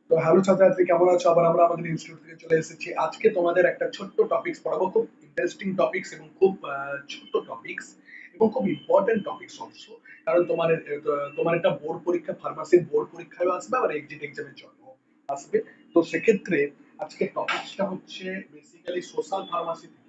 তো হ্যালো ছাত্রছাত্রী, কেমন আছো? আবার আমরা আমাদের ইনস্টিটিউট থেকে চলে এসেছি। আজকে তোমাদের একটা ছোট্ট টপিকস পড়াবো, খুব ইন্টারেস্টিং টপিকস এবং খুব ছোট্ট টপিকস এবং খুব ইম্পর্টেন্ট টপিকস অলসো। কারণ তোমার একটা বোর্ড পরীক্ষা, ফার্মাসির বোর্ড পরীক্ষায় আসবে, আবার এক্সিট এক্সামের জন্য আসবে। তো সেক্ষেত্রে আজকে টপিকসটা হচ্ছে বেসিক্যালি সোশ্যাল ফার্মাসি থেকে।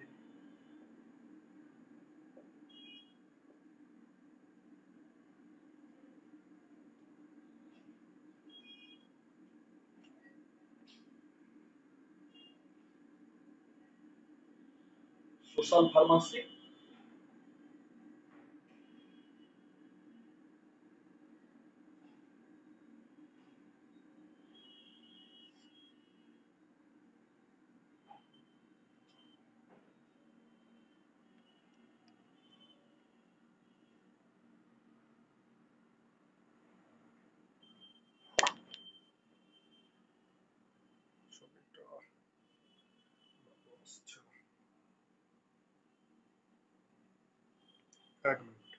সোশ্যাল ফার্মাসি, এক মিনিট।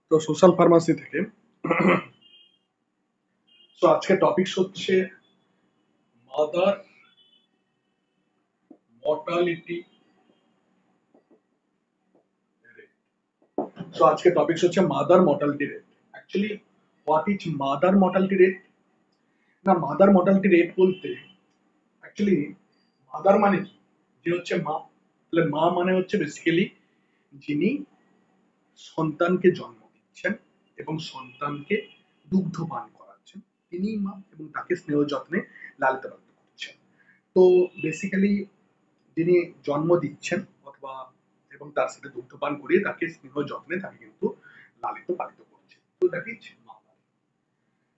তো সোশ্যাল ফার্মাসি থেকে তো আজকে টপিকস হচ্ছে মাদার মর্টালিটি রেট। সো আজকে টপিকস হচ্ছে mother mortality rate. Actually what is mother mortality rate? না, মাদার মর্টালিটি রেট বলতে অ্যাকচুয়ালি মাদার মানে কি, যে হচ্ছে মা। তাহলে মা মানে হচ্ছে বেসিক্যালি যিনি সন্তানকে জন্ম দিচ্ছেন এবং সন্তানকে দুগ্ধ পান করাচ্ছেন, তিনি মা, এবং তাকে স্নেহ যত্নে লালিত পালিত করছেন। তো বেসিক্যালি যিনি জন্ম দিচ্ছেন অথবা এবং তার সাথে দুগ্ধপান করিয়ে তাকে স্নেহ যত্নে তাকে কিন্তু লালিত পালিত করছে, তো দ্যাট ইজ মাদার।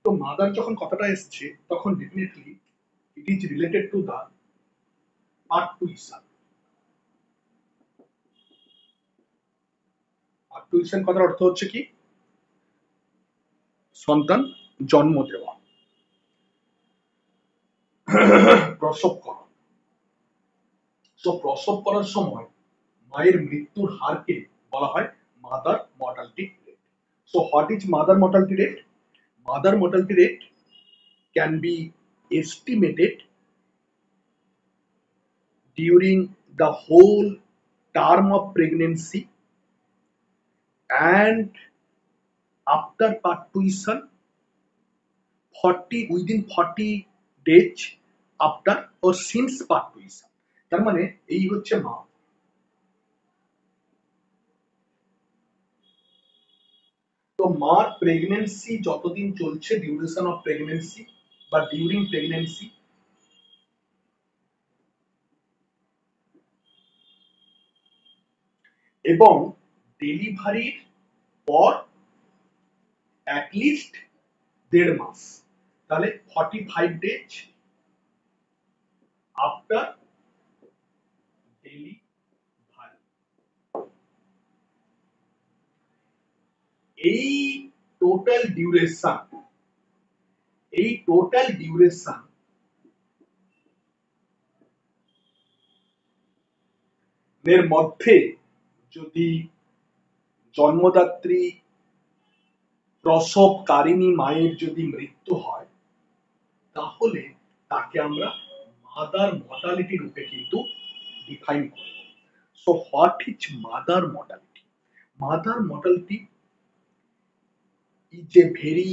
তো মাদার যখন কথাটা এসছে তখন definitely it is related to the parturition. Parturition কথার অর্থ হচ্ছে কি? সন্তান জন্ম দেওয়া, প্রসব করা। তো প্রসব করার সময় মায়ের মৃত্যুর হারকে বলা হয় mother mortality rate. So what is mother mortality rate? Mother mortality rate can be estimated during the whole term of pregnancy and after parturition 40 days after or since parturition। তার মানে এই হচ্ছে মা। তো মার প্রেগনেন্সি যতদিন চলছে, ডিউরেশন অফ প্রেগনেন্সি বা ডিউরিং প্রেগনেন্সি, এবং ডেলিভারির পর অ্যাটলিস্ট 1.5 মাস, তাহলে 45 days আফটার ডেলিভারি। এই টোটাল ডিউরেশন, এই টোটাল ডিউরেশন এর মধ্যে যদি জন্মদাত্রী প্রসবকারিণী মায়ের যদি মৃত্যু হয়, তাহলে তাকে আমরা মাদার মর্টালিটি রূপে কিন্তু ডিফাইন করব। So what is mother mortality? Mother mortality is a very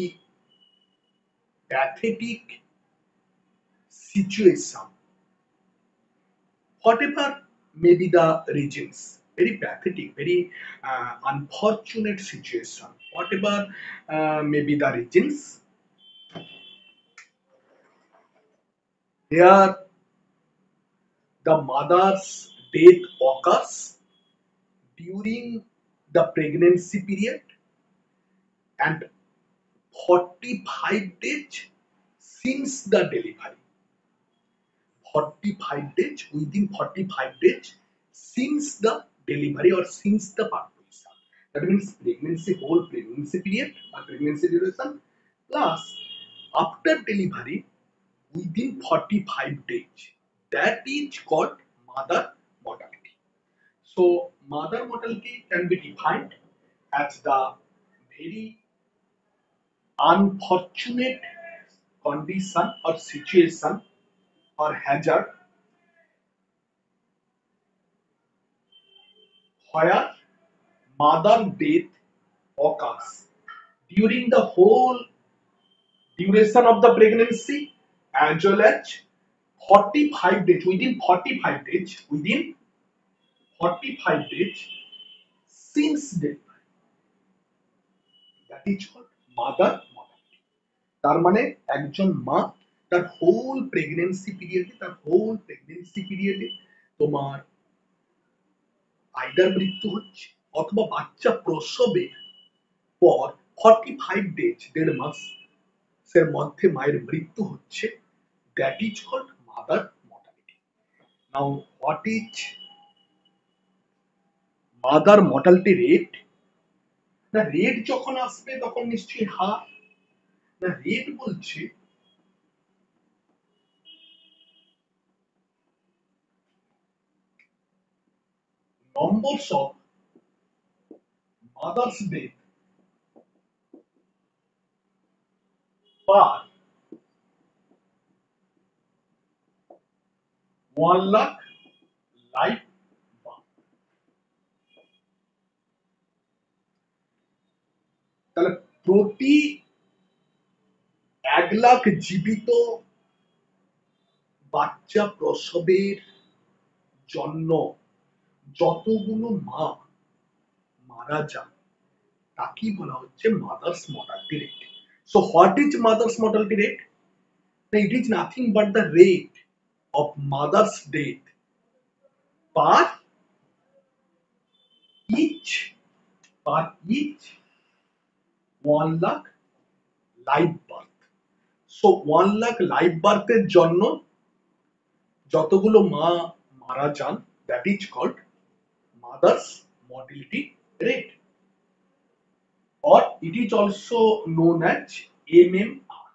pathetic situation, whatever may be the reasons, very pathetic, very unfortunate situation, whatever may be the reasons, here the mother's death occurs during the pregnancy period and 45 days since the delivery. 45 days, within 45 days since the delivery or since the parturition. That means pregnancy, whole pregnancy period or pregnancy duration plus after delivery within 45 days. that is called mother mortality. So mother mortality can be defined as the very unfortunate condition or situation or hazard where mother death occurs during the whole duration of the pregnancy as well as 45 days within 45 days since delivery. That is called mother mortality. তার মানে একজন মা তার whole pregnancy পিরিয়ডে তোমার either মৃত্যু হচ্ছে অথবা বাচ্চা প্রসবের পর 45 ডেজ 1.5 মাস এর মধ্যে মায়ের মৃত্যু হচ্ছে। That is called mother mortality. Now what is mother mortality rate? না রেট যখন আসবে তখন নিশ্চয়ই হার। না রেট বলছে numbers of mother's death per 1 lakh live birth। তাহলে প্রতি 1 লাখ জীবিত বাচ্চা প্রসবের জন্য যতগুলো মা মারা যান তাকেই বলা হচ্ছে mother's mortality rate. So what is mother's mortality rate? It is nothing but the rate of mother's death per each per each 1 lakh live birth। So 1 lakh live birth এর জন্য যতগুলো মা মারা যান that is called mother's mortality rate or it is also known as MMR।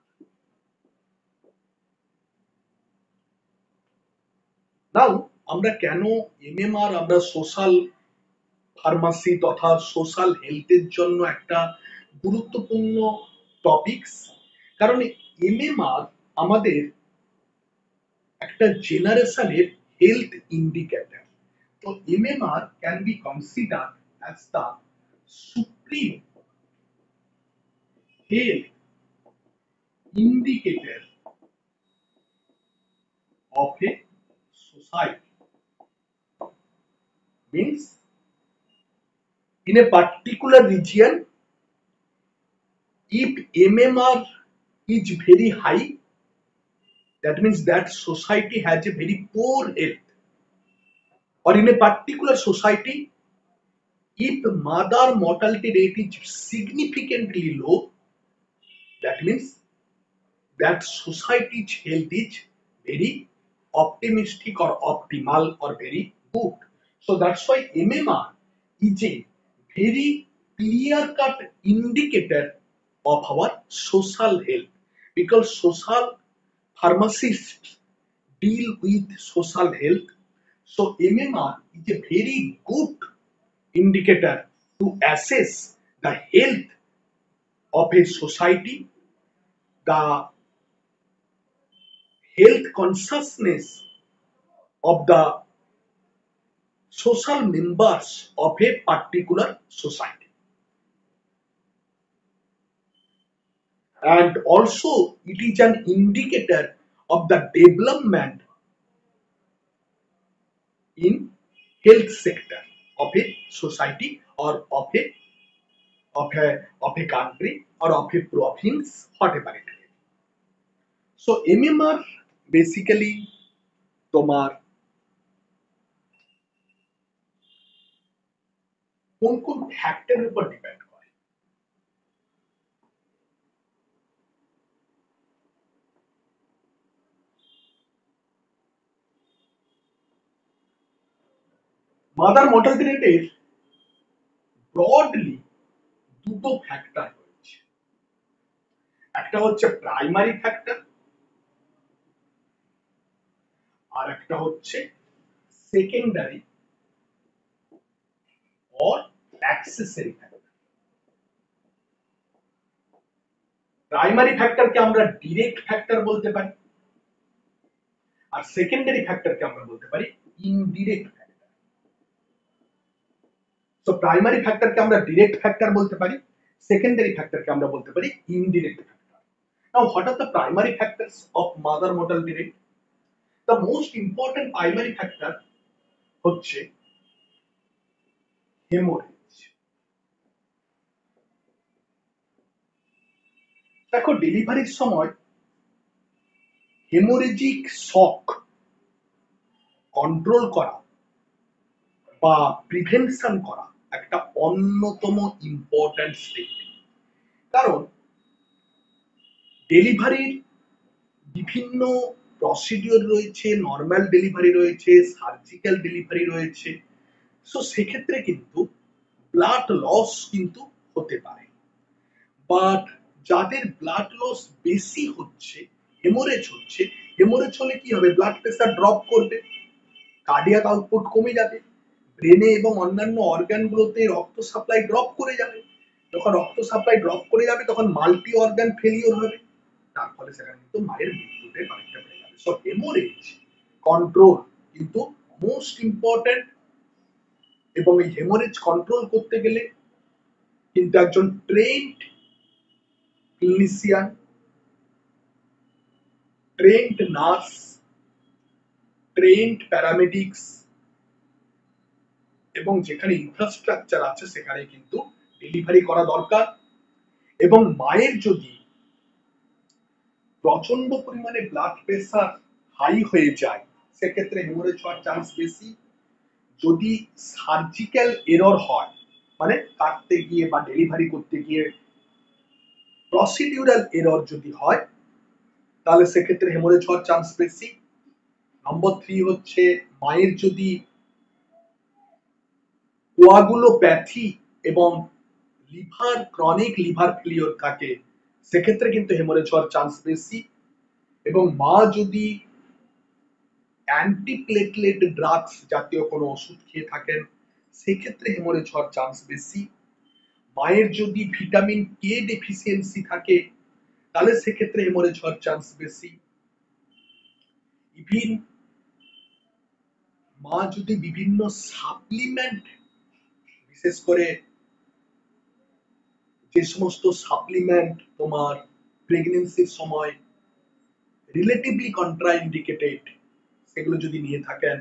নাও আমরা কেন MMR আমরা social pharmacy তথা সোশ্যাল হেলথের জন্য একটা গুরুত্বপূর্ণ টপিকস, কারণ এমএমআর আমাদের একটা জেনারেশনের হেলথ ইন্ডিকেটর। তো MMR can be consider as the supreme health indicator of a society, means in a particular region if MMR is very high that means that society has a very poor health, or in a particular society if mother mortality rate is significantly low that means that society's health is very optimistic or optimal or very good. So that's why MMR is a very clear cut indicator of our social health, because social pharmacists deal with social health. So MMR is a very good indicator to assess the health of a society, the health consciousness of the social members of a particular society, and also it is an indicator of the development in health sector of a society or of a country or of a province, whatever it is. So MMR basically তোমার কোন কোন ফ্যাক্টরের উপর depend করে? Mother mortality রেটের broadly দুটো factor রয়েছে। একটা হচ্ছে প্রাইমারি ফ্যাক্টর আর একটা হচ্ছে secondary or accessory factor. Primary ফ্যাক্টরকে আমরা ডিরেক্ট ফ্যাক্টর বলতে পারি, আর সেকেন্ডারি ফ্যাক্টরকে আমরা বলতে পারি ইনডিরেক্ট ফ্যাক্টর। তো প্রাইমারি ফ্যাক্টরকে আমরা ডিরেক্ট ফ্যাক্টর বলতে পারি, সেকেন্ডারি ফ্যাক্টরকে আমরা বলতে পারি indirect factor. Now what are the primary factors of mother mortality rate? The most important primary factor হচ্ছে হেমোরেজ। দেখো ডেলিভারির সময় হেমোরেজিক শক কন্ট্রোল করা বা প্রিভেনশন করা একটা অন্যতম ইম্পর্ট্যান্ট স্টেপ। কারণ ডেলিভারির বিভিন্ন প্রসিডিওর রয়েছে, নর্মাল ডেলিভারি রয়েছে, সার্জিক্যাল ডেলিভারি রয়েছে। সো সেক্ষেত্রে কিন্তু ব্লাড লস কিন্তু হতে পারে, বাট যাদের ব্লাড লস বেশি হচ্ছে, হেমোরেজ হচ্ছে, হেমোরেজ হলে কি হবে? ব্লাড প্রেসার ড্রপ করবে, কার্ডিয়াক আউটপুট কমে যাবে, ব্রেনে এবং অন্যান্য অর্গানগুলোতে রক্ত সাপ্লাই ড্রপ করে যাবে। যখন রক্ত সাপ্লাই ড্রপ করে যাবে তখন মাল্টি অর্গান ফেলিওর হবে, তার ফলে সেখানে কিন্তু মায়ের মৃত্যুতে অনেকটা বেড়ে যাবে। সো হেমোরেজ কন্ট্রোল কিন্তু মোস্ট ইম্পর্টেন্ট, এবং এই হেমোরেজ কন্ট্রোল করতে গেলে কিন্তু একজন trend clinician, trend nurse, trend paramedics এবং যেখানে ইনফ্রাস্ট্রাকচার আছে সেখানে কিন্তু ডেলিভারি করা দরকার। এবং মায়ের যদি প্রচন্ড পরিমাণে ব্লাড প্রেসার হাই হয়ে যায় সেক্ষেত্রে হেমোরেজ হওয়ার চান্স বেশি। যদি সার্জিক্যাল এরর হয়, মানে কাটতে গিয়ে বা ডেলিভারি করতে গিয়ে প্রসিডিউরাল এরর যদি হয় তাহলে সেক্ষেত্রে হেমোরেজ হওয়ার চান্স বেশি। নম্বর 3 হচ্ছে মায়ের যদি কোয়াগুলোপ্যাথি এবং লিভার ক্রনিক লিভার ফেলিওর থাকে সেক্ষেত্রে কিন্তু হেমোরেজ হওয়ার চান্স বেশি। এবং মা যদি অ্যান্টিপ্লেটলেট ড্রাগস জাতীয় কোনো ওষুধ খেয়ে থাকেন সেক্ষেত্রে হেমোরেজ হওয়ার চান্স বেশি। মায়ের যদি ভিটামিন কে ডেফিসিয়েন্সি থাকে তাহলে সেক্ষেত্রে হেমোরেজ হওয়ার চান্স বেশি। ইভিন মা যদি বিভিন্ন সাপ্লিমেন্ট, বিশেষ করে যে সমস্ত সাপ্লিমেন্ট তোমার প্রেগনেন্সির সময় রিলেটিভলি কন্ট্রাইন্ডিকেটেড সেগুলো যদি নিয়ে থাকেন,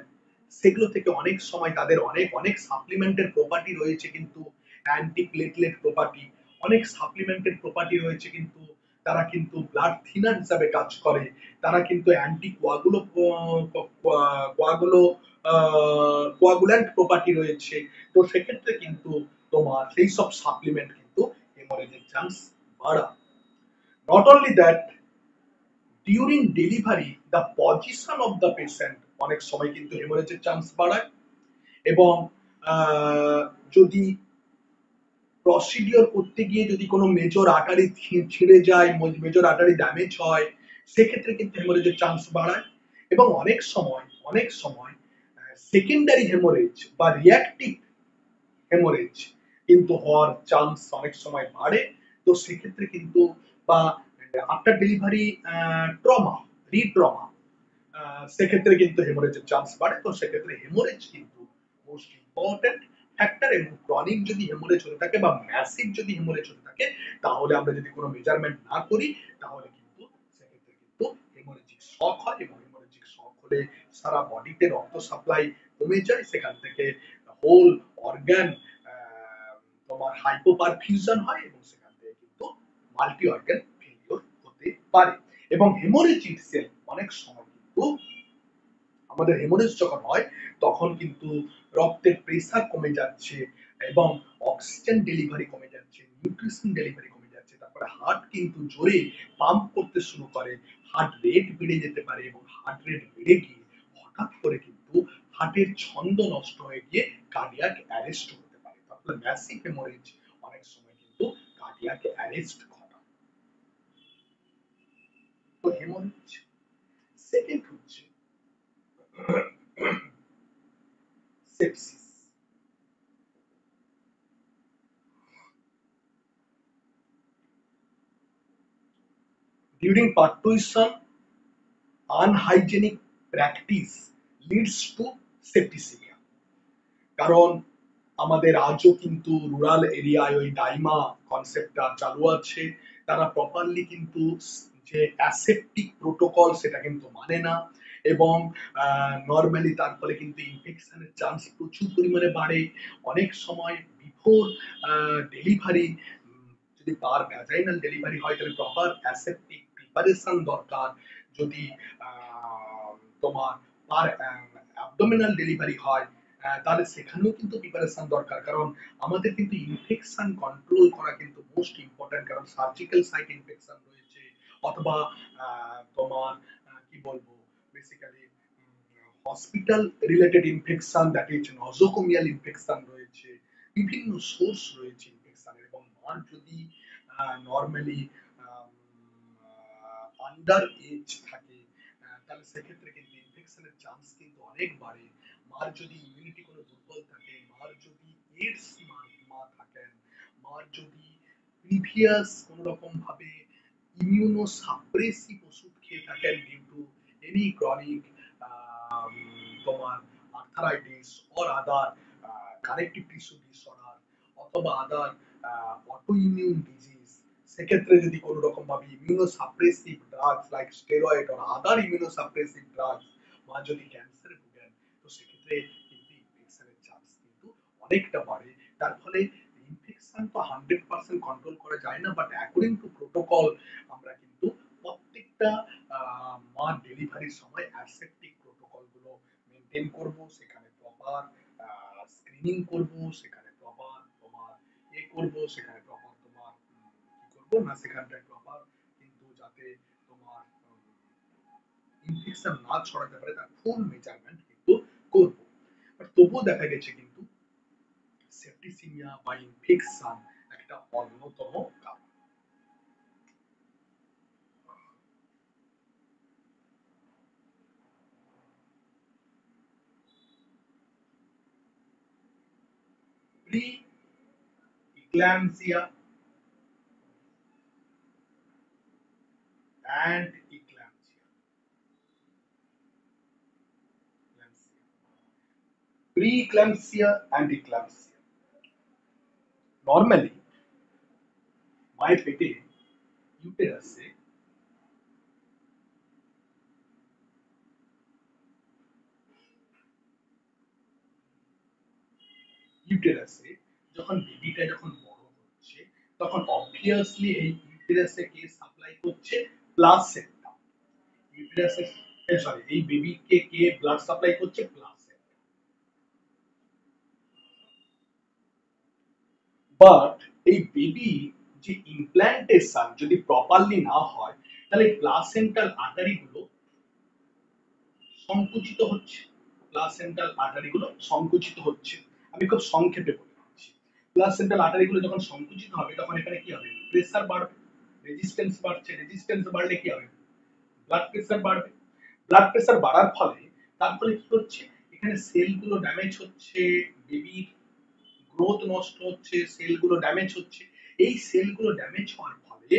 সেগুলো থেকে অনেক সময় তাদের অনেক অনেক সাপ্লিমেন্টের প্রপার্টি রয়েছে কিন্তু অ্যান্টি প্লেটলেট প্রপার্টি, অনেক সাপ্লিমেন্টের প্রপার্টি রয়েছে কিন্তু তারা কিন্তু ব্লাড থিনার হিসাবে কাজ করে, তারা কিন্তু অ্যান্টি কোয়াগুলো কোয়াগুল্যান্ট প্রপার্টি রয়েছে। তো সেক্ষেত্রে কিন্তু তোমার সেই সব সাপ্লিমেন্ট কিন্তু হেমোরেজের চান্স বাড়ায়। Not only that, during delivery the position of the patient অনেক সময় কিন্তু হেমোরেজের চান্স বাড়ায়। এবং যদি প্রসিডিওর করতে গিয়ে যদি কোনো মেজর আর্টারি ছিঁড়ে যায়, মেজর আর্টারি ড্যামেজ হয় সেক্ষেত্রে কিন্তু হেমোরেজের চান্স বাড়ায়। এবং অনেক সময় সেকেন্ডারি হেমোরেজ বা রিঅ্যাক্টিভ হেমোরেজ কিন্তু হওয়ার চান্স অনেক সময় বাড়ে। তো সেক্ষেত্রে কিন্তু বা আফটার ডেলিভারি ট্রমা, রিট্রমা, সেক্ষেত্রে কিন্তু হেমোরেজের চান্স বাড়ে। তো সেক্ষেত্রে হেমোরেজ কিন্তু মোস্ট ইম্পর্টেন্ট ফ্যাক্টর। এবং ক্রনিক যদি হেমোরেজ হতে থাকে বা ম্যাসিভ যদি হেমোরেজ হতে থাকে তাহলে আমরা যদি কোনো মেজারমেন্ট না করি তাহলে কিন্তু সেক্ষেত্রে কিন্তু হেমোরেজিক শক হয়, এবং হেমোরেজিক শক হলে সারা বডিতে রক্ত সাপ্লাই কমে যায়, সেখান থেকে হোল অর্গান তোমার হাইপোপারফিউশন হয় এবং সেখান থেকে কিন্তু মাল্টি অর্গান ফেলিওর হতে পারে। এবং হেমোরেজ ইটসেলফ অনেক সময় কিন্তু আমাদের হেমোরেজ যখন হয় তখন কিন্তু রক্তের প্রেসার কমে যাচ্ছে এবং অক্সিজেন ডেলিভারি কমে যাচ্ছে, নিউট্রিশন ডেলিভারি কমে যাচ্ছে, তারপরে হার্ট কিন্তু জোরে পাম্প করতে শুরু করে, হার্ট রেট বেড়ে যেতে পারে এবং হার্ট রেট বেড়ে গিয়ে হঠাৎ করে কিন্তু হার্টের ছন্দ নষ্ট হয়ে গিয়ে কার্ডিয়াক অ্যারেস্ট হতে পারে। তাহলে ম্যাসিভ হেমোরেজ অনেক সময় কিন্তু কার্ডিয়াক অ্যারেস্ট ঘটায়। তো হেমোরেজ। সেকেন্ড হচ্ছে sepsis. During pertussion, unhygienic practice leads to septicemia. কারণ আমাদের আজও কিন্তু রুরাল এরিয়ায় ওই ডাইমা কনসেপ্টটা চালু আছে। তারা প্রপারলি কিন্তু যে অ্যাসেপটিক প্রোটোকল সেটা কিন্তু মানে না, এবং নর্মালি তার ফলে কিন্তু ইনফেকশনের চান্স প্রচুর পরিমাণে বাড়ে। অনেক সময় বিফোর ডেলিভারি, যদি তার ভ্যাজাইনাল ডেলিভারি হয় তাহলে প্রপার অ্যাসেপটিক প্রিপারেশন দরকার। যদি তোমার তার অ্যাবডোমিনাল ডেলিভারি হয় তাহলে সেখানেও কিন্তু প্রিপারেশন দরকার। কারণ আমাদের কিন্তু ইনফেকশন কন্ট্রোল করা কিন্তু মোস্ট ইম্পর্টেন্ট। কারণ সার্জিক্যাল সাইট ইনফেকশন রয়েছে, অথবা তোমার কি বলবো, basically hospital related infection, that is নজোকোমিয়াল infection রয়েছে, বিভিন্ন সোর্স রয়েছে ইনফেকশনের। এবং মার যদি নর্মালি আন্ডার এজ থাকে তাহলে সেক্ষেত্রে কিন্তু ইনফেকশনের চান্স কিন্তু অনেক বাড়ে। মার যদি ইমিউনিটি কোনো দুর্বল থাকে, মার যদি এইডস মা থাকেন, মার যদি প্রিভিয়াস কোন রকম ভাবে ইমিউনো সাপ্রেসিভ ওষুধ খেয়ে থাকেন ডিউ টু এনি ক্রনিক তোমার arthritis or other connective tissue disorder, অথবা আদার অটো ইমিউন ডিজিজ, সেক্ষেত্রে যদি কোনো রকম ভাবে immuno suppressive drugs like steroid or other immuno suppressive drugs বা যদি ক্যান্সারে ভোগেন, তো সেক্ষেত্রে কিন্তু ইনফেকশনের চান্স কিন্তু অনেকটা বাড়ে। তার ফলে ইনফেকশন তো 100% কন্ট্রোল করা যায় না, বাট অ্যাকর্ডিং টু প্রোটোকল আমরা কিন্তু প্রত্যেকটা মা ডেলিভারির সময় অ্যাসেপটিক প্রোটোকল গুলো মেনটেন করব। সেখানে প্রপার স্ক্রিনিং করব, সেখানে প্রপার তোমার করব, সেখানে প্রপার তোমার কি করব না, সেখানটায় প্রপার কিন্তু যাতে তোমার ইনফেকশন না ছড়াতে পারে তার ফুল মেজারমেন্ট কিন্তু করব। বাট তবুও দেখা গেছে কিন্তু সেপ্টিসিমিয়া বা ইনফেকশন একটা অন্যতম কারণ। Preeclampsia and eclampsia. Preeclampsia and eclampsia. Normally, মায়ের পেটে ইউটেরাসে ইউটেরাসে যখন বেবিটা যখন বড় হচ্ছে, তখন অবভিয়াসলি এই ইউটেরাসে কে সাপ্লাই করছে? প্লাসেন্টা। ইউটেরাসে সরি, এই বেবিকে কে ব্লাড সাপ্লাই করছে? প্লাসেন্টা। বাট এই বেবি যে ইমপ্ল্যান্টেশন যদি প্রপারলি না হয়, তাহলে প্লাসেন্টাল আর্টারি গুলো সংকুচিত হচ্ছে। প্লাসেন্টাল আর্টারি গুলো সংকুচিত হচ্ছে। আমি খুব সংক্ষেপে বলে দিচ্ছি। প্লাসেন্টাল আর্টারি গুলো যখন সংকুচিত হবে তখন এখানে কি হবে? প্রেসার বাড়বে, রেজিস্ট্যান্স বাড়ছে, রেজিস্ট্যান্স বাড়লে কি হবে? ব্লাড প্রেসার বাড়বে। ব্লাড প্রেসার বাড়ার ফলে তার ফলে কি হচ্ছে? এখানে সেলগুলো ড্যামেজ হচ্ছে, বেবির গ্রোথ নষ্ট হচ্ছে, সেলগুলো ড্যামেজ হচ্ছে। এই সেলগুলো ড্যামেজ হওয়ার ফলে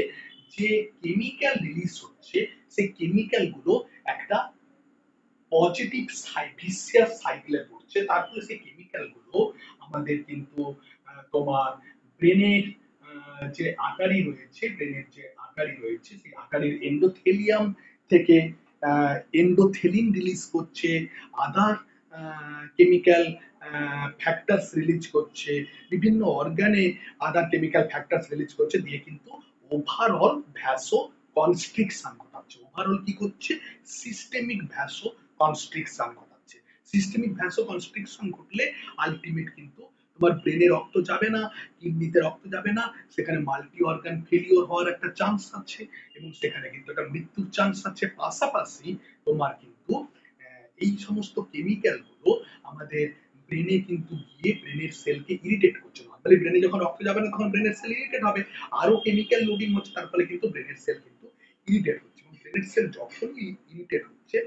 যে কেমিক্যাল রিলিজ হচ্ছে, সেই কেমিক্যাল গুলো একটা পজিটিভ ভিসিয়াস সাইকেলে পড়ছে। তারপরে সেই কেমিক্যাল গুলো আমাদের কিন্তু তোমার ব্রেনের যে আর্টারি রয়েছে, ব্রেনের যে আর্টারি রয়েছে, সেই আর্টারির এন্ডোথেলিয়াম থেকে এন্ডোথেলিন রিলিজ করছে, আদার কেমিক্যাল ফ্যাক্টরস রিলিজ করছে, বিভিন্ন অর্গানে আদার কেমিক্যাল ফ্যাক্টরস রিলিজ করছে, দিয়ে কিন্তু ওভারঅল ভ্যাসো কনস্ট্রিকশন ঘটাচ্ছে। ওভারঅল কি করছে? সিস্টেমিক ভ্যাসো কনস্ট্রিকশন ঘটাচ্ছে। সিস্টেমিক ভ্যাসো কনস্ট্রিকশন ঘটলে আলটিমেট কিন্তু তোমার ব্রেনে রক্ত যাবে না, কিডনিতে রক্ত যাবে না, সেখানে মাল্টি অর্গান ফেলিওর হওয়ার একটা চান্স আছে, এবং সেখানে কিন্তু একটা মৃত্যুর চান্স আছে। পাশাপাশি তোমার কিন্তু এই সমস্ত কেমিক্যাল গুলো আমাদের ব্রেনে কিন্তু গিয়ে ব্রেনের সেলকে ইরিটেট করছে। নর্মালি ব্রেনে যখন রক্ত যাবে না তখন ব্রেনের সেল ইরিটেট হবে, আরো কেমিক্যাল লোডিং হচ্ছে, তার ফলে কিন্তু ব্রেনের সেল কিন্তু ইরিটেট হচ্ছে। এবং ব্রেনের সেল যখনই ইরিটেট হচ্ছে,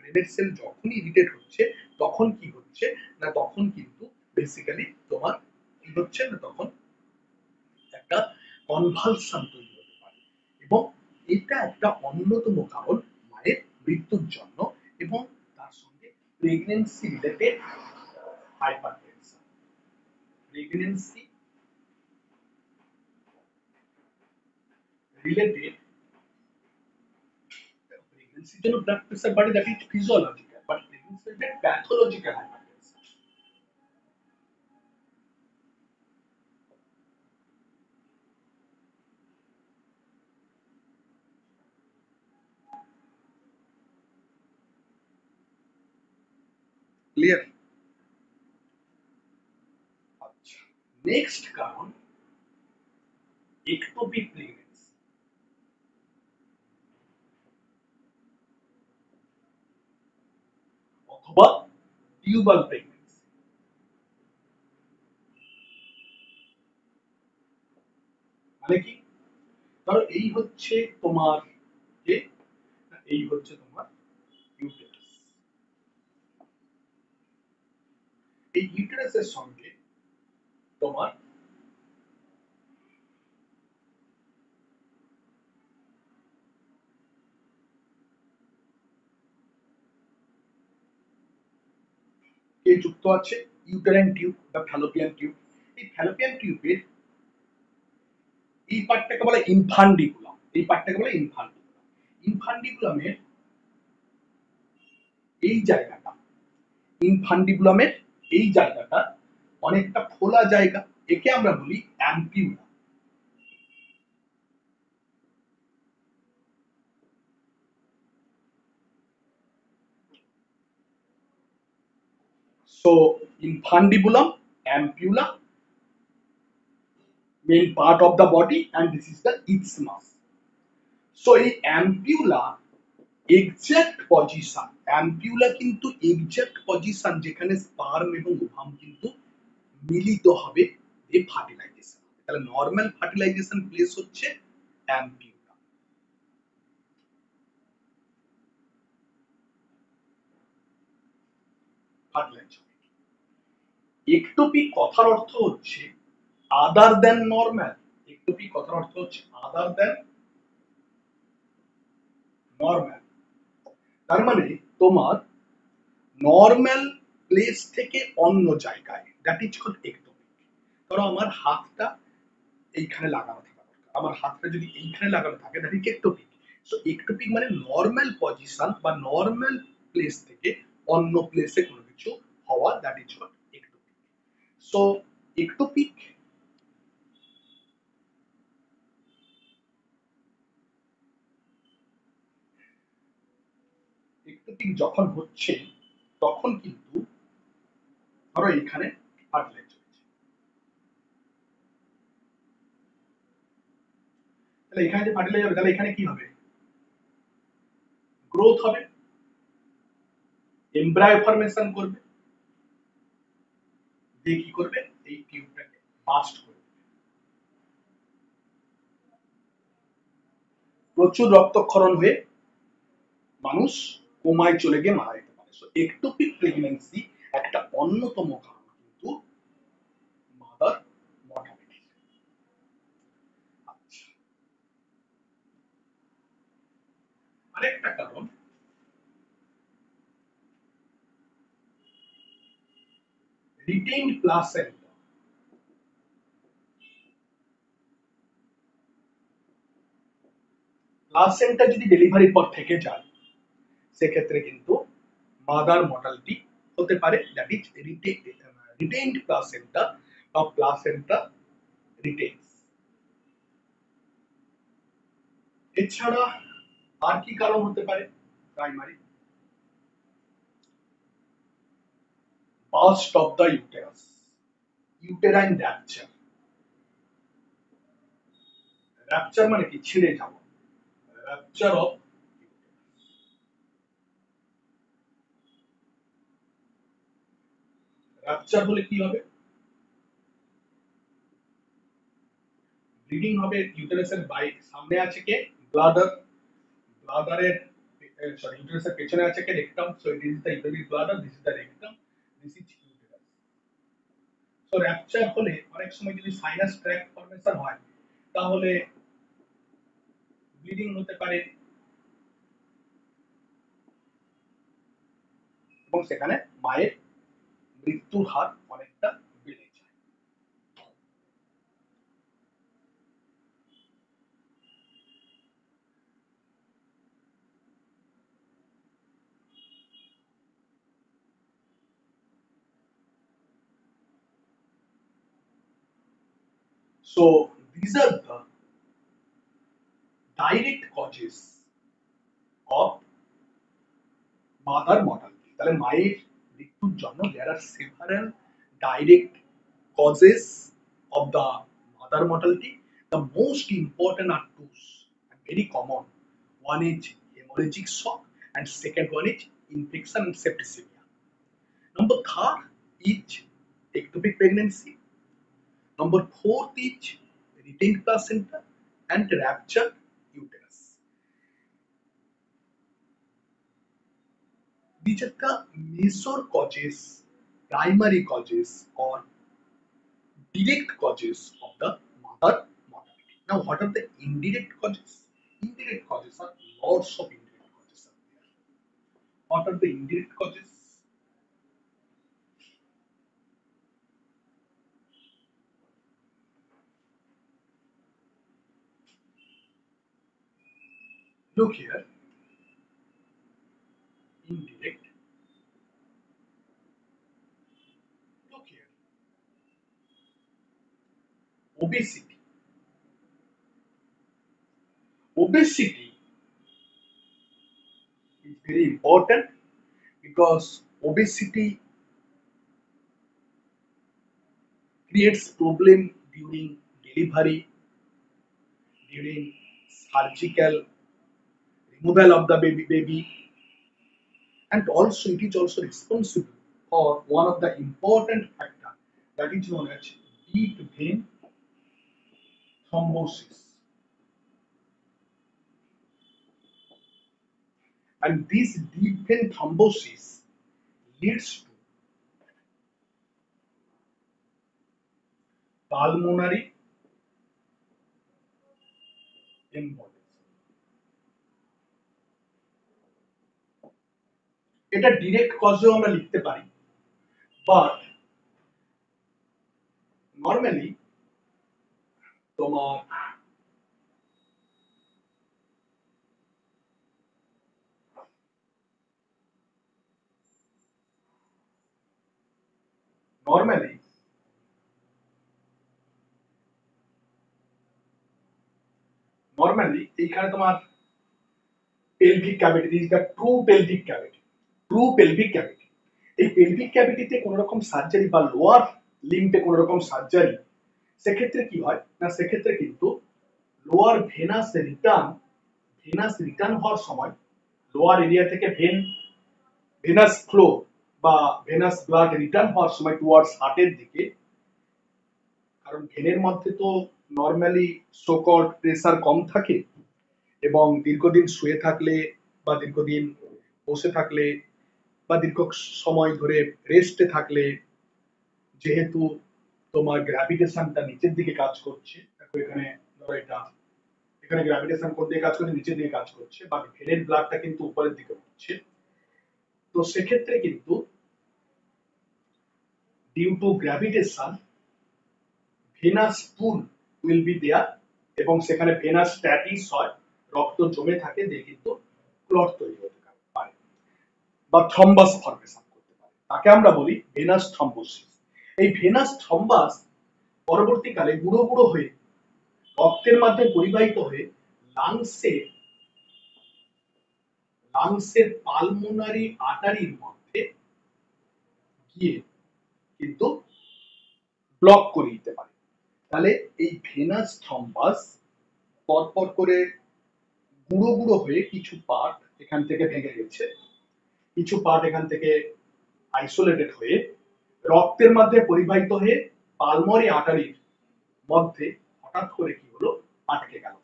ব্রেনের সেল যখনই ইরিটেট হচ্ছে তখন কি হচ্ছে না, তখন কিন্তু বেসিক্যালি তোমার কি হচ্ছে না, তখন একটা কনভালশন তৈরি হতে পারে, এবং এটা একটা অন্যতম কারণ মায়ের মৃত্যুর জন্য, এবং তার সঙ্গে pregnancy related hypertension, pregnancy related, প্রেগনেন্সির জন্য ব্লাড প্রেসার বাড়ে, that is physiological, but pregnancy related pathological hypertension. Clear? আচ্ছা, নেক্সট কারণ একটোপিক প্রেগনেন্সি অথবা টিউবাল প্রেগনেন্সি। মানে কি? ধরো এই হচ্ছে তোমার যে, এই হচ্ছে তোমার ইউটেরাস, এই ইউটেরাসের সঙ্গে তোমার কে যুক্ত আছে? ইউটেরাইন টিউব বা ফ্যালোপিয়ান টিউব। এই ফ্যালোপিয়ান টিউবের এই পার্টটাকে বলে ইনফান্ডিবুলাম, এই পার্টটাকে বলে ইনফান্ডিবুলাম। ইনফান্ডিবুলামের এই জায়গাটা, ইনফান্ডিবুলামের এই জায়গাটা অনেকটা খোলা জায়গা, একে আমরা বলি ampulla. So infundibulum, ampulla, main part of the body, and this is the isthmus. So এই অ্যাম্পিউলা এক্সাক্ট পজিশন, অ্যাম্পিউলা কিন্তু এক্সাক্ট পজিশন যেখানে স্পার্ম এবং ওভাম কিন্তু মিলিত হবে এই ফার্টিলাইজেশন। তাহলে নর্মাল ফার্টিলাইজেশন প্লেস হচ্ছে অ্যাম্পিউলা। ফার্টিলাইজেশন একটোপিক কথার অর্থ হচ্ছে আদার দেন নর্মাল, একটোপিক কথার অর্থ হচ্ছে আদার দেন নর্মাল। তার মানে তোমার নর্মাল প্লেস থেকে অন্য জায়গায়, দ্যাট ইজ কল্ড একটোপিক। ধরো আমার হাতটা এইখানে লাগানো থাকা দরকার, আমার হাতটা যদি এইখানে লাগানো থাকে that is ectopic. So ectopic মানে নর্মাল পজিশন বা নর্মাল প্লেস থেকে অন্য প্লেসে কোনো কিছু হওয়া, that is called ectopic. So ectopic ectopic যখন হচ্ছে তখন কিন্তু ধরো এখানে ফার্টিলাইজ হচ্ছে, তাহলে এখানে যে ফার্টিলাইজ হবে তাহলে এখানে কি হবে? গ্রোথ হবে, এমব্রায়ো ফরমেশন করবে, দিয়ে কি করবে? এই টিউবটাকে বাস্ট করবে, প্রচুর রক্তক্ষরণ হয়ে মানুষ কোমায় চলে গিয়ে মারা যেতে পারে। সো একটোপিক প্রেগন্যান্সি একটা অন্যতম কারণ কিন্তু মাদার মর্টালিটি। আচ্ছা, আরেকটা কারণ রিটেইনড প্লাসেন্টা। প্লাসেন্টা যদি ডেলিভারির পর থেকে যায় সেক্ষেত্রে কিন্তু মাদার মর্টালিটি হতে পারে, দ্যাট ইজ রিটেইনড প্লাসেন্টা বা প্লাসেন্টা রিটেইনস। এছাড়া আর কি কারণ হতে পারে? Primary burst of the uterus, uterine rupture. Rupture মানে কি? ছিঁড়ে যাওয়া, র্যাপচার অফ। র্যাপচার হলে কি হবে? ব্লিডিং হবে, ইউটেরাসের বাইরে সামনে আছে কে? ব্লাডার, ব্লাডারের sorry, uterus এর পেছনে আছে কি rectum, so it is the uterine bladder, this is the rectum, this is uterus. So rupture হলে অনেক সময় যদি সাইনাস ট্র্যাক্ট ফর্মেশন হয় তাহলে ব্লিডিং হতে পারে এবং সেখানে মায়ের মৃত্যুর হার অনেকটা বেড়ে যায়। So these are the direct causes of mother mortality. তাহলে মায়ের মৃত্যুর জন্য there are several direct causes of the mother mortality. The most important are two and very common. One is hemorrhagic shock and second one is infection and septicemia. Number third is ectopic pregnancy. Number fourth is retained placenta and ruptured uterus. These are the major causes, primary causes or direct causes of the mother mortality. Now, what are the indirect causes? Indirect causes are lots of indirect causes are there. What are the indirect causes? Look here, indirect. Look here, obesity. Obesity is very important because obesity creates problem during delivery, during surgical removal of the baby, and also it is also responsible for one of the important factor that is known as deep vein thrombosis. And this deep vein thrombosis leads to pulmonary embolism. এটা direct কজেও আমরা লিখতে পারি, but normally তোমার normally এইখানে তোমার pelvic cavity, this is the true pelvic cavity, true pelvic cavity. এই pelvic ক্যাভিটিতে কোনো রকম সার্জারি বা লোয়ার লিম্বে কোনো রকম সার্জারি, সেক্ষেত্রে কি হয় না, সেক্ষেত্রে কিন্তু লোয়ার ভেনাস রিটার্ন হওয়ার সময় লোয়ার এরিয়া থেকে ভেনাস ফ্লো বা ভেনাস ব্লাড রিটার্ন হওয়ার সময় টুয়ার্ডস হার্টের দিকে, কারণ ভেনের মধ্যে তো নর্মালি সোকল্ড প্রেসার কম থাকে এবং দীর্ঘদিন শুয়ে থাকলে বা দীর্ঘদিন বসে থাকলে বা দীর্ঘ সময় ধরে রেস্টে থাকলে যেহেতু তোমার গ্র্যাভিটেশনটা নিচের দিকে কাজ করছে, দেখো এখানে ধরো এটা, এখানে গ্র্যাভিটেশন কোন দিকে কাজ করছে, নিচের দিকে কাজ করছে, বা ভেনের ব্লাডটা কিন্তু উপরের দিকে উঠছে। তো সেক্ষেত্রে কিন্তু due to gravitation venous pool will be there এবং সেখানে ভেনাস স্ট্যাটিস হয়, রক্ত জমে থাকে, দিয়ে কিন্তু ক্লট তৈরি হতে পারে বা থ্রম্বাস ফর্মেশন করতে পারে, তাকে আমরা বলি ভেনাস থ্রম্বোসিস। এই ভেনাস থ্রম্বাস পরবর্তীকালে গুঁড়ো গুঁড়ো হয়ে রক্তের মাধ্যমে পরিবাহিত হয়ে লাংসের পালমোনারি আর্টারির মধ্যে গিয়ে কিন্তু ব্লক করে দিতে পারে। তাহলে এই ভেনাস থ্রম্বাস পরপর করে গুঁড়ো গুঁড়ো হয়ে কিছু পার্ট এখান থেকে ভেঙে গেছে, কিছু পার্ট এখান থেকে আইসোলেটেড হয়ে রক্তের মধ্যে পরিবাহিত হয়ে পালমোনারি আর্টারির মধ্যে হঠাৎ করে কি হলো, আটকে গেল।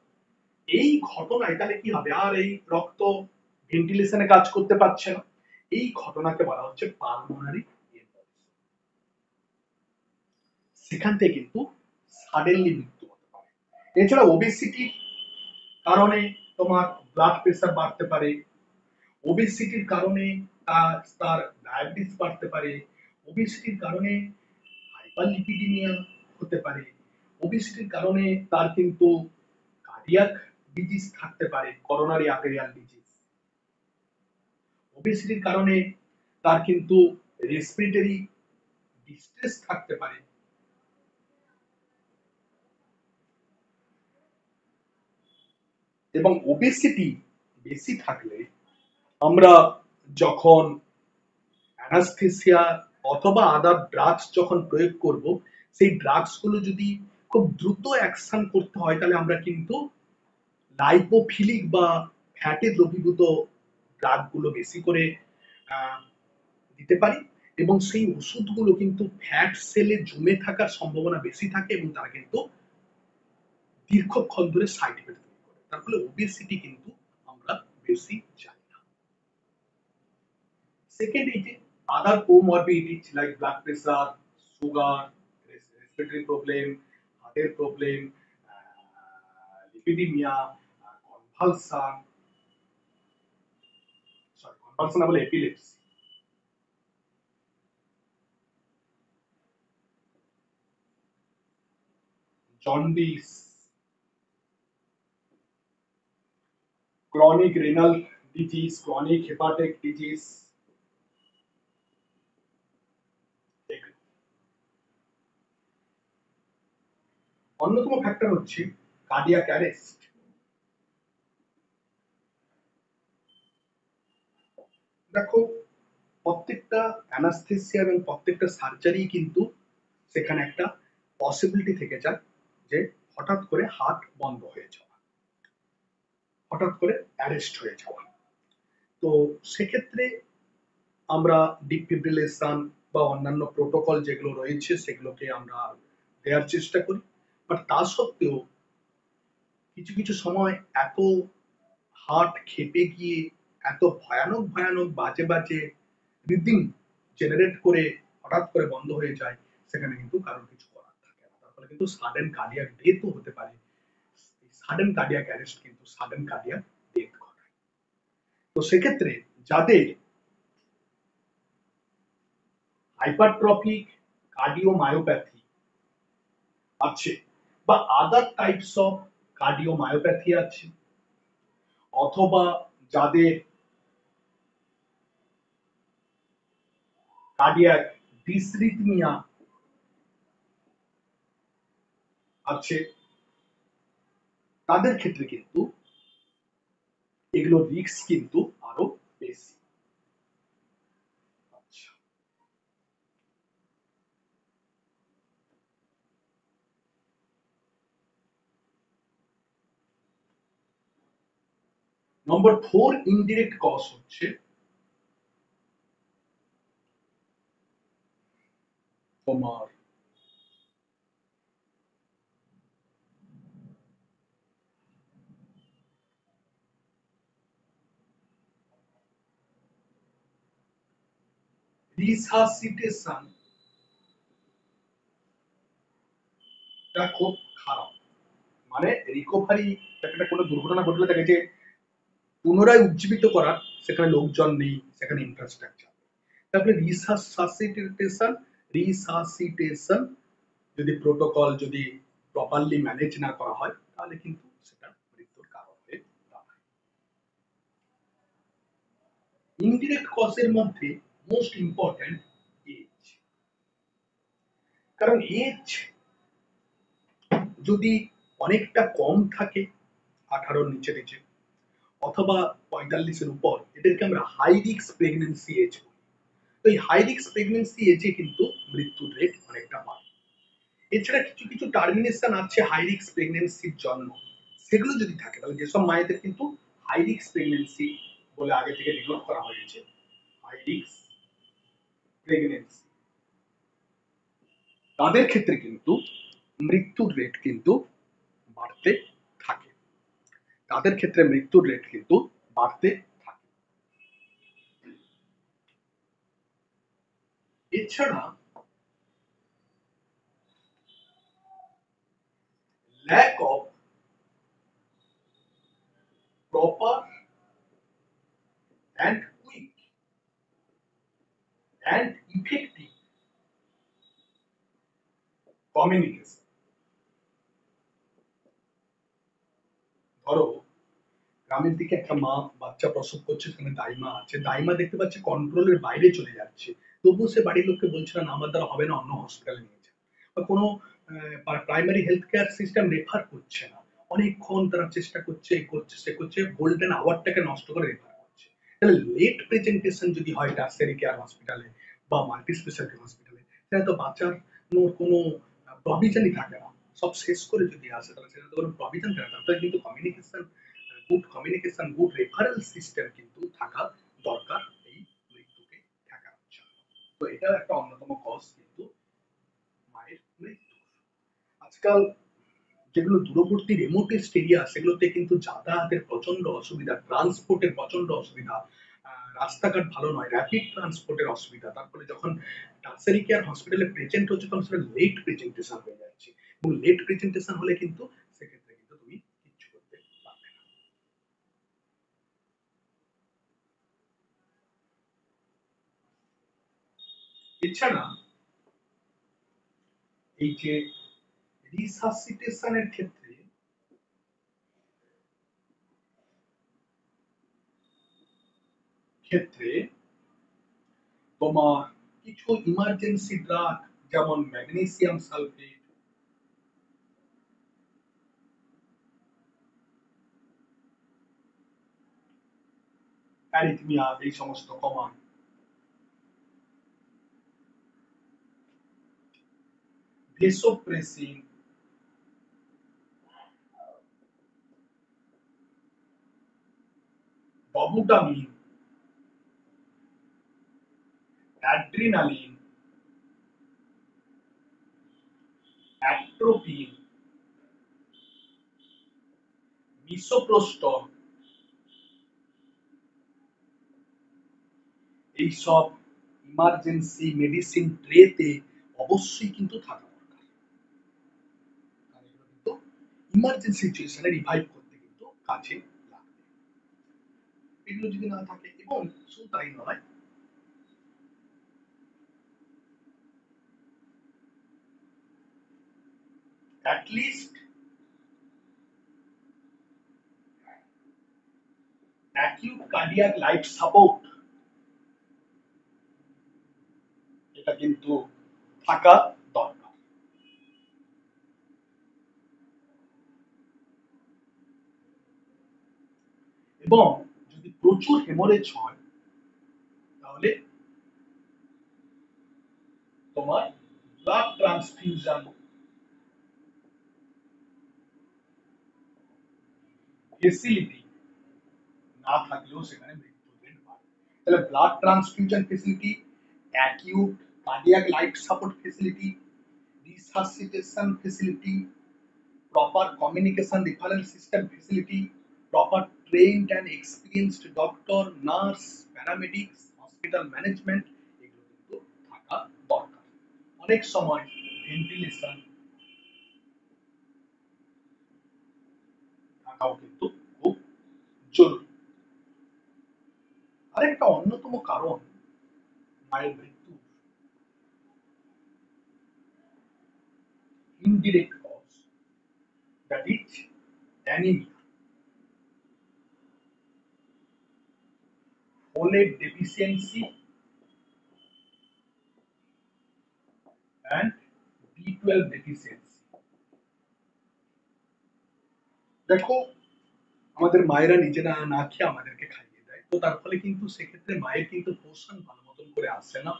এই ঘটনায় তাহলে কি হবে, আর এই রক্ত ভেন্টিলেশনে কাজ করতে পারছে না, এই ঘটনাকে বলা হচ্ছে পালমোনারি এম্বলিজম। সেখান থেকে কিন্তু সাডেনলি মৃত্যু হতে পারে। এছাড়া ওবেসিটির কারণে তোমার ব্লাড প্রেশার বাড়তে পারে, ওবেসিটির কারণে তার ডায়াবেটিস বাড়তে পারে, ওবেসিটির কারণে হাইপারলিপিডিমিয়া হতে পারে, ওবেসিটির কারণে তার কিন্তু কার্ডিয়াক ডিজিজ থাকতে পারে, করোনারি আর্টেরিয়াল ডিজিজ। ওবেসিটির কারণে তার কিন্তু রেসপিরেটরি ডিস্ট্রেস থাকতে পারে। এবং ওবেসিটি বেশি থাকলে আমরা যখন অ্যানাস্থেসিয়া অথবা আদার ড্রাগস যখন প্রয়োগ করব, সেই ড্রাগস গুলো যদি খুব দ্রুত অ্যাকশন করতে হয়, তাহলে আমরা কিন্তু লাইপোফিলিক বা ফ্যাটে দ্রবীভূত ড্রাগ গুলো বেশি করে দিতে পারি, এবং সেই ওষুধগুলো কিন্তু ফ্যাট সেলে জমে থাকার সম্ভাবনা বেশি থাকে এবং তারা কিন্তু দীর্ঘক্ষণ ধরে সাইড এফেক্ট তৈরি করে। তার ফলে ওবেসিটি কিন্তু আমরা বেশি চাই না। সেকেন্ড, এই যে other comorbidities like blood pressure, sugar, respiratory problem, হার্টের প্রবলেম, লিপিডিমিয়া, কনভালশন, কনভালশন বলে epilepsy, jaundice, chronic renal disease, chronic hepatic disease. অন্যতম ফ্যাক্টর হচ্ছে কার্ডিয়াক অ্যারেস্ট। দেখো, প্রত্যেকটা অ্যানাস্থেসিয়া এবং প্রত্যেকটা সার্জারি কিন্তু সেখানে একটা পসিবিলিটি থেকে যায় যে হঠাৎ করে হার্ট বন্ধ হয়ে যাওয়া, হঠাৎ করে অ্যারেস্ট হয়ে যাওয়া। তো সেক্ষেত্রে আমরা ডিফিব্রিলেশন বা অন্যান্য প্রোটোকল যেগুলো রয়েছে সেগুলোকে আমরা দেওয়ার চেষ্টা করি। বাট তা সত্ত্বেও কিছু কিছু সময় এত হার্ট খেপে গিয়ে এত ভয়ানক ভয়ানক বাজে বাজে রিদিম জেনারেট করে হঠাৎ করে বন্ধ হয়ে যায়, সেখানে কিন্তু কারোর কিছু করার থাকে না। তার ফলে কিন্তু সাডেন কার্ডিয়াক ডেথও হতে পারে। সাডেন কার্ডিয়াক অ্যারেস্ট কিন্তু সাডেন কার্ডিয়াক ডেথ ঘটায়। তো সেক্ষেত্রে যাদের হাইপারট্রফিক কার্ডিওমায়োপ্যাথি আছে বা আদার টাইপস অফ কার্ডিওমায়োপ্যাথি আছে, অথবা যাদের কার্ডিয়াক ডিসরিথমিয়া আছে, তাদের ক্ষেত্রে কিন্তু এগুলো রিস্ক কিন্তু আরো বেশি। আচ্ছা, নম্বর 4 ইনডিরেক্ট কজ হচ্ছে তোমার রিসাসিটেশন। টা খুব খারাপ, মানে রিকভারি, একটা কোনো দুর্ঘটনা ঘটলে তাকে যে পুনরায় উজ্জীবিত করার সেখানে লোকজন নেই, সেখানে ইনফ্রাস্ট্রাকচার। তারপরে রিসাসিটেশন, রিসাসিটেশন যদি প্রোটোকল যদি প্রপারলি ম্যানেজ না করা হয়, তাহলে কিন্তু সেটা মৃত্যুর কারণ হয়ে দাঁড়ায়। ইনডিরেক্ট কজের মধ্যে মোস্ট ইম্পর্টেন্ট এজ। কারণ এজ যদি অনেকটা কম থাকে, 18-র নিচে নিচে অথবা 45-এর উপর, এদেরকে আমরা হাই রিস্ক প্রেগনেন্সি এজ বলি। তো এই হাই রিস্ক প্রেগনেন্সি এজে কিন্তু মৃত্যুর রেট অনেকটা বাড়ে। এছাড়া কিছু কিছু টার্মিনেশন আছে হাই রিস্ক প্রেগনেন্সির জন্য, সেগুলো যদি থাকে তাহলে যেসব মায়েদের কিন্তু হাই রিস্ক প্রেগনেন্সি বলে আগে থেকে ডিনোট করা হয়েছে, হাই রিস্ক প্রেগনেন্সি, তাদের ক্ষেত্রে কিন্তু মৃত্যুর রেট কিন্তু বাড়তে থাকে, তাদের ক্ষেত্রে মৃত্যুর রেট কিন্তু বাড়তে থাকে। এছাড়া lack of proper and quick and effective communication. ধরো গ্রামের দিকে একটা মা বাচ্চা প্রসব করছে, সেখানে দাইমা আছে, দাইমা দেখতে পাচ্ছে কন্ট্রোলের বাইরে চলে যাচ্ছে, তবুও সে বাড়ির লোককে বলছে না আমার দ্বারা হবে না, অন্য হসপিটালে নিয়ে যান, বা কোনো primary health care system refer করছে না, অনেকক্ষণ তারা চেষ্টা করছে, এ করছে, সে করছে, গোল্ডেন আওয়ারটাকে নষ্ট করে রেফার করছে। তাহলে লেট প্রেজেন্টেশন যদি হয় টার্সিয়ারি কেয়ার হসপিটালে বা মাল্টি স্পেশালিটি হসপিটালে, তাহলে তো বাঁচানোর কোনো প্রভিশনই থাকে না। সব শেষ করে যদি আসে তাহলে সেটা তো কোনো প্রভিশন থাকে না। তাহলে কিন্তু communication, good communication, good referral system কিন্তু থাকা দরকার এই মৃত্যুকে ঠেকানোর জন্য। তো এটা একটা অন্যতম কজ কিন্তু মায়ের মৃত্যু। আজকাল যেগুলো দূরবর্তী রিমোটেস্ট এরিয়া, সেগুলোতে কিন্তু যাতায়াতের প্রচন্ড অসুবিধা, ট্রান্সপোর্টের প্রচন্ড অসুবিধা, রাস্তাঘাট ভালো নয়, র্যাপিড ট্রান্সপোর্টের অসুবিধা, তারপরে যখন টার্সারি কেয়ার হসপিটালে প্রেজেন্ট হচ্ছে তখন সেটা লেট প্রেজেন্টেশন হয়ে যাচ্ছে, এবং লেট প্রেজেন্টেশন হলে কিন্তু সেক্ষেত্রে কিন্তু তুমি কিচ্ছু করতে পারবে না। এছাড়া এই যে রিসাসিটেশনের ক্ষেত্রে ক্ষেত্রে তোমার কিছু ইমার্জেন্সি ড্রাগ, যেমন ম্যাগনেসিয়াম সালফেট, অ্যারিথমিয়া, এই সমস্ত কমান, ভেসোপ্রেসিন, ডবুটামিন, অ্যাড্রিনালিন, অ্যাট্রোপিন, মিসোপ্রোস্টল, এইসব ইমার্জেন্সি মেডিসিন ট্রেতে অবশ্যই কিন্তু থাকা দরকার, কারণ এগুলো কিন্তু ইমার্জেন্সি সিচুয়েশনে রিভাইভ করতে কিন্তু কাজে লাগবে। এগুলো যদি না থাকে, এবং শুধু তাই নয়, at least acute cardiac life support, এটা কিন্তু থাকা দরকার। এবং যদি প্রচুর হেমোরেজ হয়, তাহলে তোমার ব্লাড ট্রান্সফিউশন ফেসিলিটি না থাকলেও সেখানে মৃত্যুর রেট বাড়ে। তাহলে blood transfusion facility, acute cardiac life support facility, resuscitation facility, proper communication referral system facility, proper trained and experienced doctor, nurse, paramedics, hospital management, এগুলো কিন্তু থাকা দরকার। অনেক সময় ভেন্টিলেশন থাকাও কিন্তু খুব জরুরি। আরেকটা অন্যতম কারণ মায়ের মৃত্যু, indirect cause, that is anaemia, folate deficiency and B12 deficiency. দেখো, আমাদের মায়েরা নিজেরা না খেয়ে আমাদেরকে খাইয়ে দেয়, তো তার ফলে কিন্তু সেক্ষেত্রে মায়ের কিন্তু পোষণ ভালো মতন করে আসে না।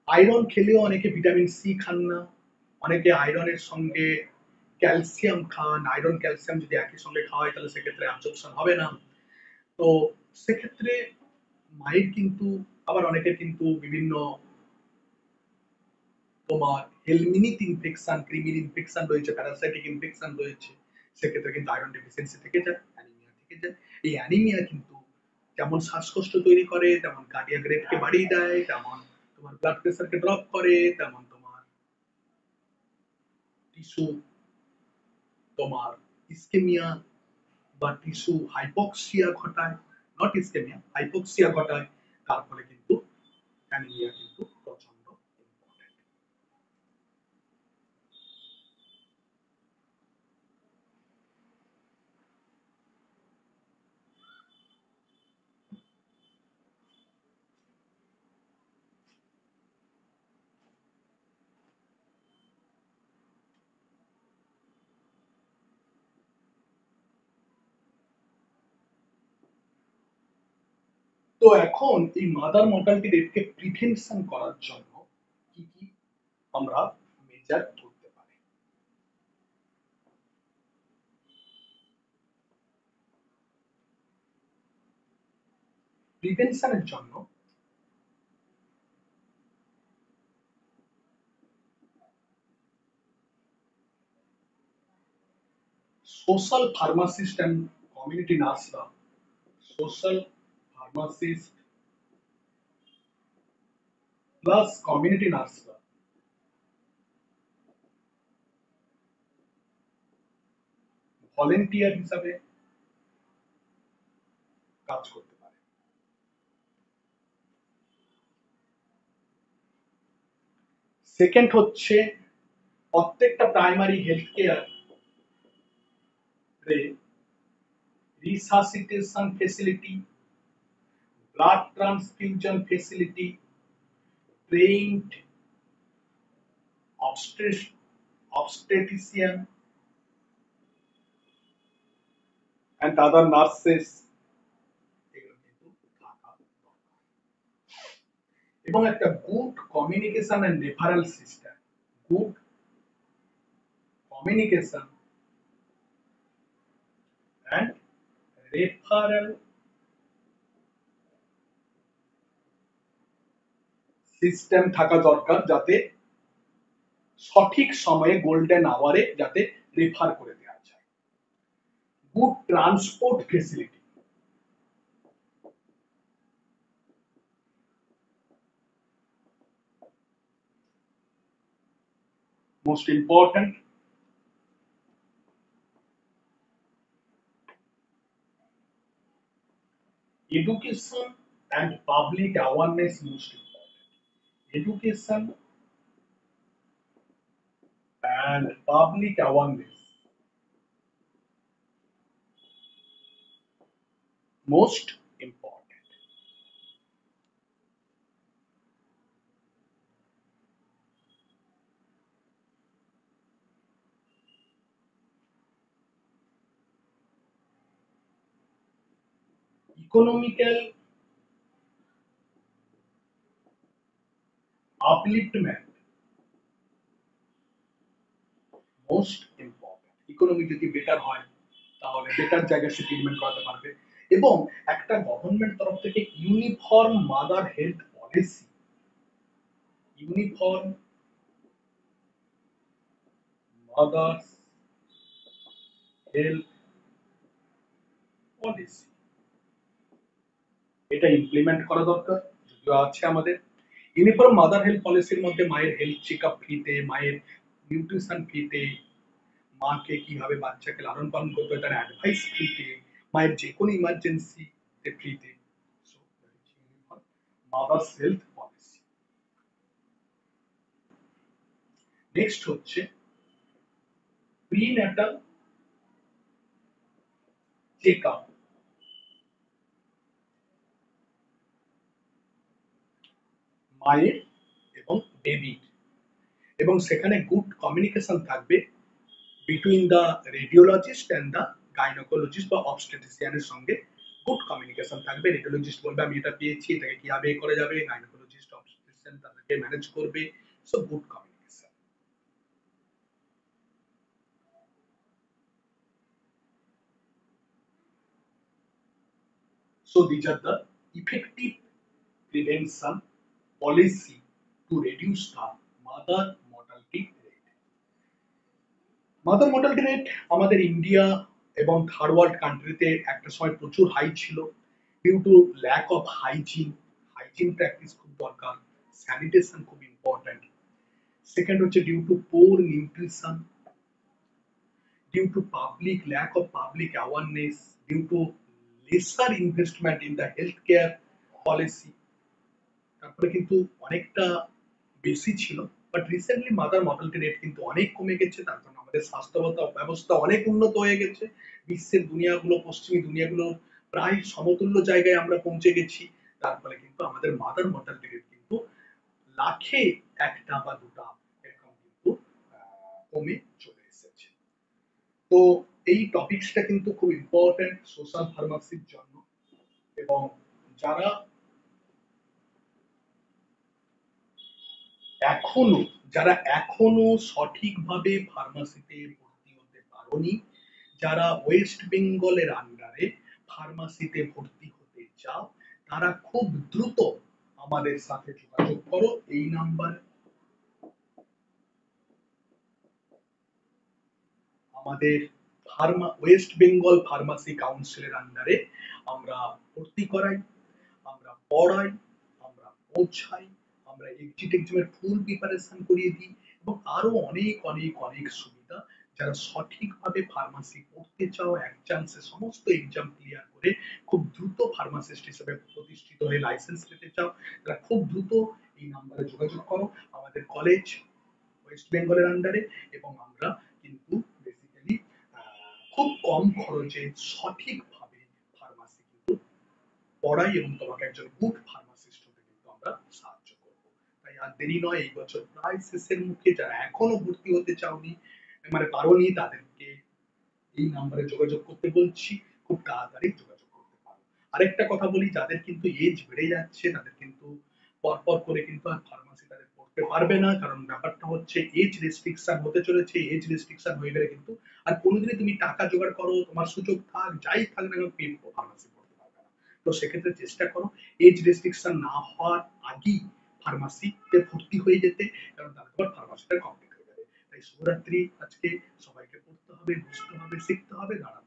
আয়রন খেলেও অনেকে ভিটামিন সি খান না, অনেকে আয়রনের সঙ্গে ক্যালসিয়াম খান, আয়রন ক্যালসিয়াম যদি একই সঙ্গে খাওয়া হয় তাহলে সেক্ষেত্রে অ্যাবজর্পশন হবে না। তো সেক্ষেত্রে মায়ের কিন্তু, আবার অনেকের কিন্তু বিভিন্ন তোমার হেলমিনিক ইনফেকশন, ক্রিমির ইনফেকশন রয়েছে, প্যারাসাইটিক ইনফেকশন রয়েছে, সেক্ষেত্রে কিন্তু আয়রন ডেফিসিয়েন্সি থেকে যায়, অ্যানিমিয়া থেকে যায়। এই অ্যানিমিয়া কিন্তু যেমন শ্বাসকষ্ট তৈরি করে, তেমন কার্ডিয়াক রেটকে বাড়িয়ে দেয়, তেমন তোমার ব্লাড প্রেসারকে ড্রপ করে, তেমন তোমার টিস্যু, তোমার ইস্কেমিয়া বা টিস্যু হাইপক্সিয়া ঘটায়, নট ইস্কেমিয়া, হাইপক্সিয়া ঘটায়। তার ফলে কিন্তু অ্যানিমিয়া কিন্তু প্রচন্ড ইম্পর্টেন্ট। তো এখন এই মাদার মর্টালিটি রেটকে প্রিভেনশন করার জন্য কি কি আমরা মেজার ধরতে পারি? প্রিভেনশনের জন্য সোশ্যাল ফার্মাসিস্ট অ্যান্ড কমিউনিটি নার্সরা, সোশ্যাল ফার্মাসিস্ট প্লাস কমিউনিটি নার্সরা ভলেন্টিয়ার হিসাবে কাজ করতে পারে। সেকেন্ড হচ্ছে প্রত্যেকটা প্রাইমারি হেলথ কেয়ার রে resuscitation facility, blood transfusion facility, trained obstetrician and other nurses এগুলো কিন্তু থাকা দরকার। এবং একটা good communication and referral system, good communication and referral system থাকা দরকার, যাতে সঠিক সময়ে গোল্ডেন আওয়ারে যাতে রেফার করে দেওয়া যায়। Good transport facility, most important, education and public awareness, most important, education and public awareness, most important. Economical upliftment, most important. Economy যদি বেটার হয় তাহলে বেটার জায়গায় সে ট্রিটমেন্ট করাতে পারবে। এবং একটা গভর্নমেন্ট তরফ থেকে uniform mother health policy, uniform mother health policy, এটা ইমপ্লিমেন্ট করা দরকার, যদিও আছে আমাদের। ইউনিফর্ম মাদার হেলথ পলিসির মধ্যে মায়ের হেলথ চেক আপ ফ্রিতে, মায়ের নিউট্রিশন ফ্রিতে, মাকে কিভাবে বাচ্চাকে লালন পালন করতে হয় তার অ্যাডভাইস ফ্রিতে, মায়ের যে কোনো ইমার্জেন্সি ফ্রিতে। Mother's health policy. নেক্সট হচ্ছে প্রিন্যাটাল চেক আপ, মায়ের এবং বেবির, এবং সেখানে গুড কমিউনিকেশন থাকবে between the radiologist and the gynaecologist বা অবস্টেট্রিশিয়ানের সঙ্গে গুড কমিউনিকেশন থাকবে। রেডিওলজিস্ট বলবে আমি এটা পেয়েছি, এটাকে কিভাবে করা যাবে, গাইনোকোলজিস্ট অবস্টেট্রিশিয়ান তাদেরকে ম্যানেজ করবে। So good communication. So these are the effective prevention policy to reduce the mother mortality rate. Mother mortality rate আমাদের ইন্ডিয়া এবং থার্ড ওয়ার্ল্ড কান্ট্রিতে একটা সময় প্রচুর হাই ছিল, due to lack of hygiene. Hygiene practice খুব দরকার, স্যানিটেশন খুব ইম্পর্ট্যান্ট। সেকেন্ড হচ্ছে due to poor nutrition, due to public lack of public awareness, due to lesser investment in the healthcare policy, তারপরে কিন্তু অনেকটা বেশি ছিল, but recently mother mortality rate কিন্তু অনেক কমে গেছে। তার জন্য আমাদের স্বাস্থ্য ব্যবস্থা অনেক উন্নত হয়ে গেছে। বিশ্বের দুনিয়াগুলো, পশ্চিমী দুনিয়াগুলো প্রায় সমতুল্য জায়গায় আমরা পৌঁছে গেছি। তার ফলে কিন্তু আমাদের মাদার মর্টালিটি রেট কিন্তু লাখে একটা বা দুটা এরকম কিন্তু কমে চলে এসেছে। তো এই টপিকসটা কিন্তু খুব ইম্পর্টেন্ট সোশ্যাল ফার্মাসির জন্য, এবং যারা এখনো যারা এখনো সঠিকভাবে ফার্মাসিতে ভর্তি হতে পারোনি, যারা ওয়েস্ট বেঙ্গলের আন্ডারে ফার্মাসিতে ভর্তি হতে চাও, তারা খুব দ্রুত আমাদের সাথে যোগাযোগ করো এই নাম্বারে। আমাদের ওয়েস্ট বেঙ্গল ফার্মাসি কাউন্সিলের আন্ডারে আমরা ভর্তি করাই, আমরা পড়াই, আমরা বোঝাই, আমরা এক্সিট এক্সামের ফুল প্রিপারেশন করিয়ে দিই, এবং আরো অনেক অনেক অনেক সুবিধা। যারা সঠিকভাবে ফার্মাসি পড়তে চাও, এক চান্সে সমস্ত এক্সাম ক্লিয়ার করে খুব দ্রুত ফার্মাসিস্ট হিসেবে প্রতিষ্ঠিত হয়ে লাইসেন্স পেতে চাও, তারা খুব দ্রুত এই নাম্বারে যোগাযোগ করো। আমাদের কলেজ ওয়েস্ট বেঙ্গলের আন্ডারে, এবং আমরা কিন্তু বেসিক্যালি খুব কম খরচে সঠিকভাবে ফার্মাসি কিন্তু পড়াই, এবং তোমাকে একজন গুড ফার্মাসিস্ট হতে কিন্তু আমরা সাহায্য করব। তাই আর দেরি নয়, এই বছর প্রায় শেষের মুখে, যারা এখনো ভর্তি হতে চাওনি, মানে পারোনি, তাদেরকে এই নাম্বারে যোগাযোগ করতে বলছি, খুব তাড়াতাড়ি যোগাযোগ করতে পারো। আরেকটা কথা বলি, যাদের কিন্তু এজ বেড়ে যাচ্ছে, তাদের কিন্তু পরপর করে কিন্তু আর ফার্মাসি তাদের পড়তে পারবে না, কারণ ব্যাপারটা হচ্ছে এজ রেস্ট্রিকশন হতে চলেছে। এজ রেস্ট্রিকশন হয়ে গেলে কিন্তু আর কোনোদিনই তুমি টাকা জোগাড় করো, তোমার সুযোগ থাক যাই থাক না কেন, ফার্মাসি পড়তে পারবে না। তো সেক্ষেত্রে চেষ্টা করো এজ রেস্ট্রিকশন না হওয়ার আগেই ফার্মাসিতে ভর্তি হয়ে যেতে, কারণ তারপর ফার্মাসিটা কমপ্লিট হয়ে যাবে। তাই শুভরাত্রি। আজকে সবাইকে পড়তে হবে, বুঝতে হবে, শিখতে হবে, দাঁড়াতে